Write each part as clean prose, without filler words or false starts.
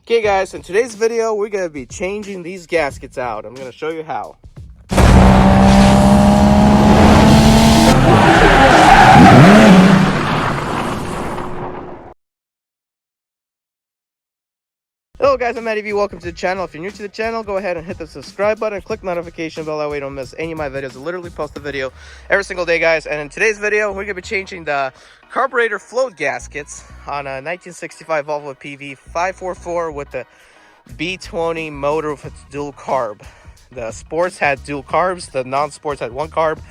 Okay guys, in today's video we're going to be changing these gaskets out. I'm going to show you how. Hello guys, I'm Matty V. Welcome to the channel. If you're new to the channel, go ahead and hit the subscribe button, click the notification bell, that way you don't miss any of my videos. I literally post a video every single day, guys. And in today's video, we're going to be changing the carburetor float gaskets on a 1965 Volvo PV544 with the B20 motor with dual carb. The sports had dual carbs, the non-sports had one carb.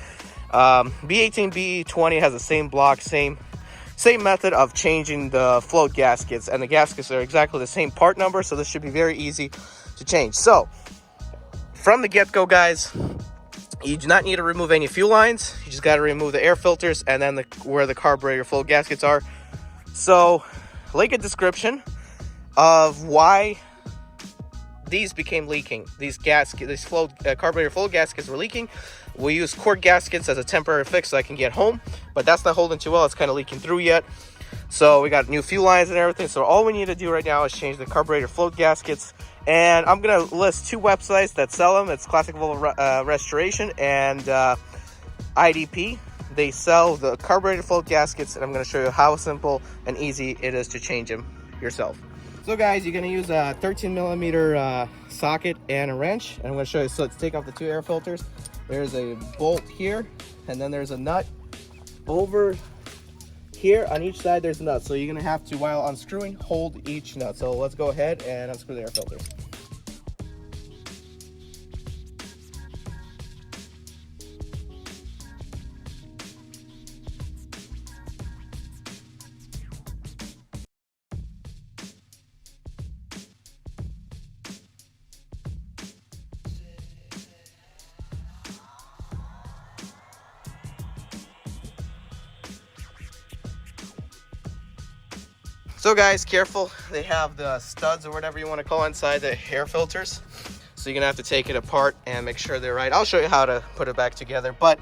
B18, B20 has the same block, same method of changing the float gaskets, and the gaskets are exactly the same part number, so this should be very easy to change. So from the get-go, guys, you do not need to remove any fuel lines. You just got to remove the air filters and then where the carburetor float gaskets are. So link a description of why these became leaking. These carburetor float gaskets were leaking. We use cord gaskets as a temporary fix so I can get home, but that's not holding too well. It's kind of leaking through yet. So we got new fuel lines and everything. So all we need to do right now is change the carburetor float gaskets. And I'm gonna list two websites that sell them. It's Classic Volvo Restoration and IDP. They sell the carburetor float gaskets, and I'm gonna show you how simple and easy it is to change them yourself. So guys, you're gonna use a 13mm socket and a wrench, and I'm gonna show you. So let's take off the two air filters. There's a bolt here, and then there's a nut over here. On each side there's a nut, so you're gonna have to, while unscrewing, hold each nut. So let's go ahead and unscrew the air filters. So guys, careful, they have the studs or whatever you want to call inside the air filters, so you're gonna have to take it apart and make sure they're right. I'll show you how to put it back together, but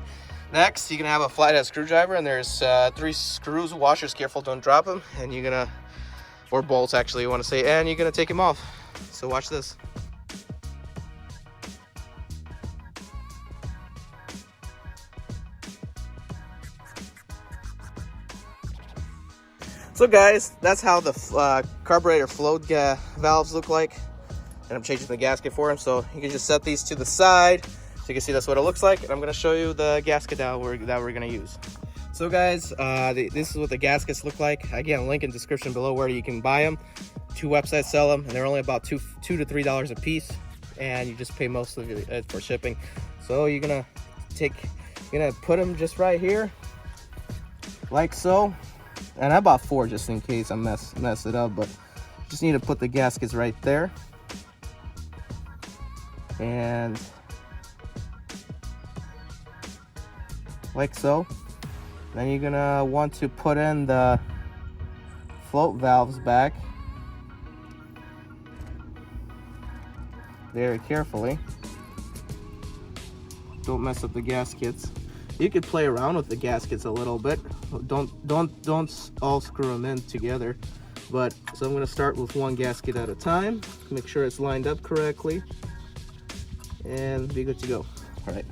next you're gonna have a flathead screwdriver, and there's 3 screws, washers. Careful, don't drop them. And you're gonna, or bolts actually you want to say, and you're gonna take them off. So watch this. So guys, that's how the carburetor float valves look like, and I'm changing the gasket for them. So you can just set these to the side so you can see that's what it looks like, and I'm going to show you the gasket that we're going to use. So guys, this is what the gaskets look like. Again, link in description below where you can buy them. 2 websites sell them, and they're only about $2 to $3 a piece, and you just pay most of it for shipping. So you're gonna put them just right here, like so. And I bought 4 just in case I mess it up, but just need to put the gaskets right there. And like so. Then you're gonna want to put in the float valves back very carefully. Don't mess up the gaskets. You could play around with the gaskets a little bit. Don't all screw them in together. But so I'm going to start with one gasket at a time. Make sure it's lined up correctly, and be good to go. All right.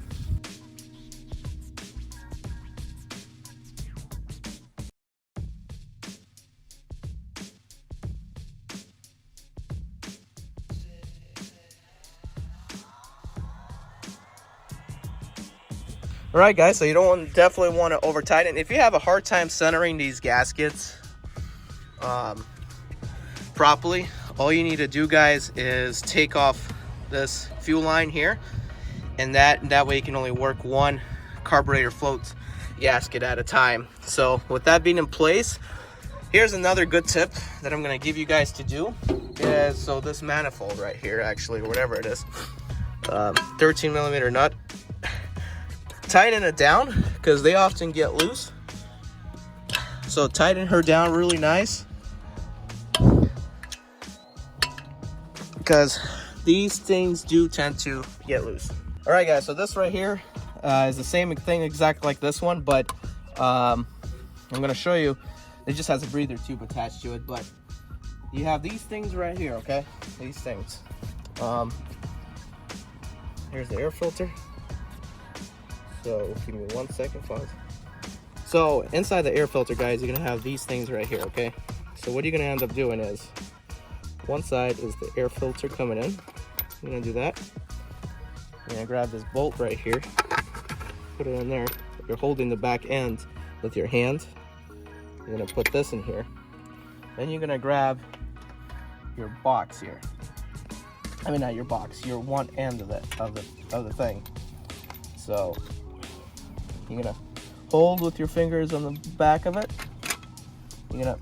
All right guys, so you definitely want to over tighten. If you have a hard time centering these gaskets properly, all you need to do, guys, is take off this fuel line here, and that way you can only work one carburetor float gasket at a time. So with that being in place, here's another good tip that I'm going to give you guys to do. Is so this manifold right here, actually, or whatever it is, 13mm nut, tighten it down because they often get loose. So tighten her down really nice, because these things do tend to get loose. All right guys, so this right here is the same thing exactly like this one, but I'm going to show you. It just has a breather tube attached to it, but you have these things right here, okay? These things. Here's the air filter. So give me 1 second, pause. So inside the air filter, guys, you're gonna have these things right here, okay? So what you're gonna end up doing is, one side is the air filter coming in. You're gonna do that. You're gonna grab this bolt right here, put it in there. You're holding the back end with your hand. You're gonna put this in here. Then you're gonna grab your box here. I mean, not your box, your one end of the thing. So you're gonna hold with your fingers on the back of it. You're gonna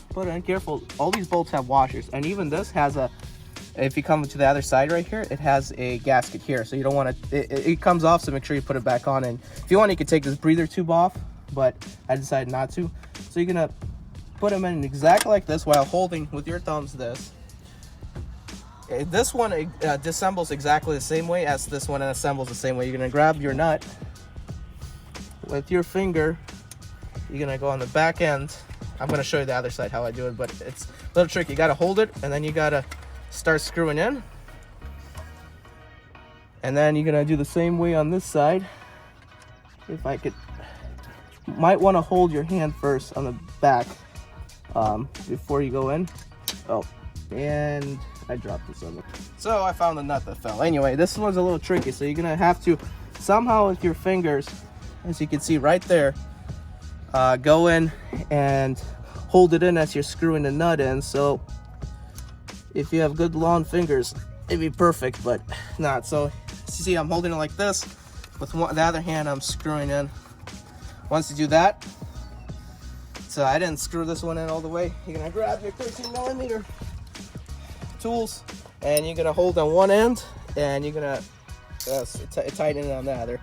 put it in, careful. All these bolts have washers, and even this has a, if you come to the other side right here, it has a gasket here. So you don't want to, it comes off, so make sure you put it back on. And if you want, you could take this breather tube off, but I decided not to. So you're gonna put them in exactly like this while holding with your thumbs this. This one disassembles exactly the same way as this one, and assembles the same way. You're gonna grab your nut with your finger. You're gonna go on the back end. I'm gonna show you the other side how I do it, but it's a little tricky. You gotta hold it, and then you gotta start screwing in. And then you're gonna do the same way on this side. If I could, might want to hold your hand first on the back before you go in. Oh, and I dropped this on. So I found the nut that fell. Anyway, this one's a little tricky, so you're gonna have to somehow with your fingers, as you can see right there, go in and hold it in as you're screwing the nut in. So if you have good long fingers, it'd be perfect, but not. So you see, I'm holding it like this. With the other hand, I'm screwing in. Once you do that, so I didn't screw this one in all the way. You're gonna grab your 13mm tools, and you're gonna hold on one end, and you're gonna tighten it on the other.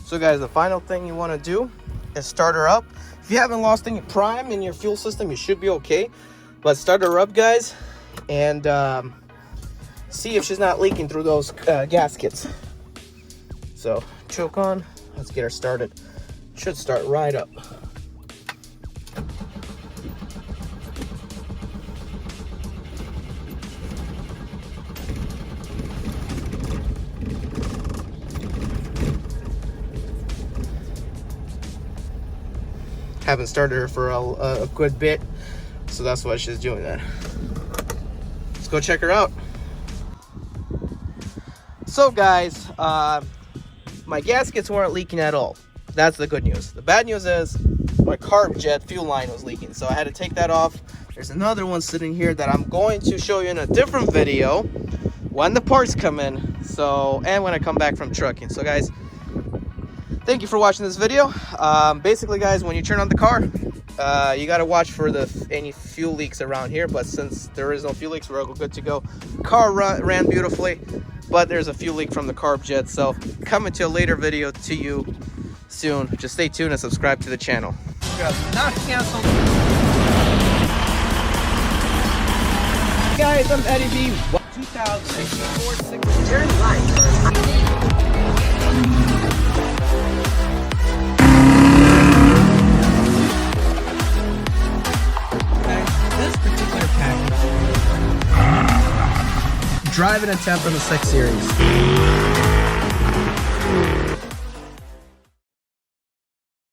So guys, the final thing you want to do is start her up. If you haven't lost any prime in your fuel system, you should be okay. But start her up, guys, and see if she's not leaking through those gaskets. So choke on. Let's get her started. Should start right up. Haven't started her for a good bit, so that's why she's doing that. Let's go check her out. So guys, my gaskets weren't leaking at all. That's the good news. The bad news is my carb jet fuel line was leaking, so I had to take that off. There's another one sitting here that I'm going to show you in a different video when the parts come in, so, and when I come back from trucking. So guys, thank you for watching this video. Basically, guys, when you turn on the car, you got to watch for any fuel leaks around here. But since there is no fuel leaks, we're all good to go. Car ran beautifully, but there's a fuel leak from the carb jet. So coming to a later video to you soon. Just stay tuned and subscribe to the channel. Not canceled. Guys, I'm Eddie B. 2004 turn right. Driving a temp in the 6 Series.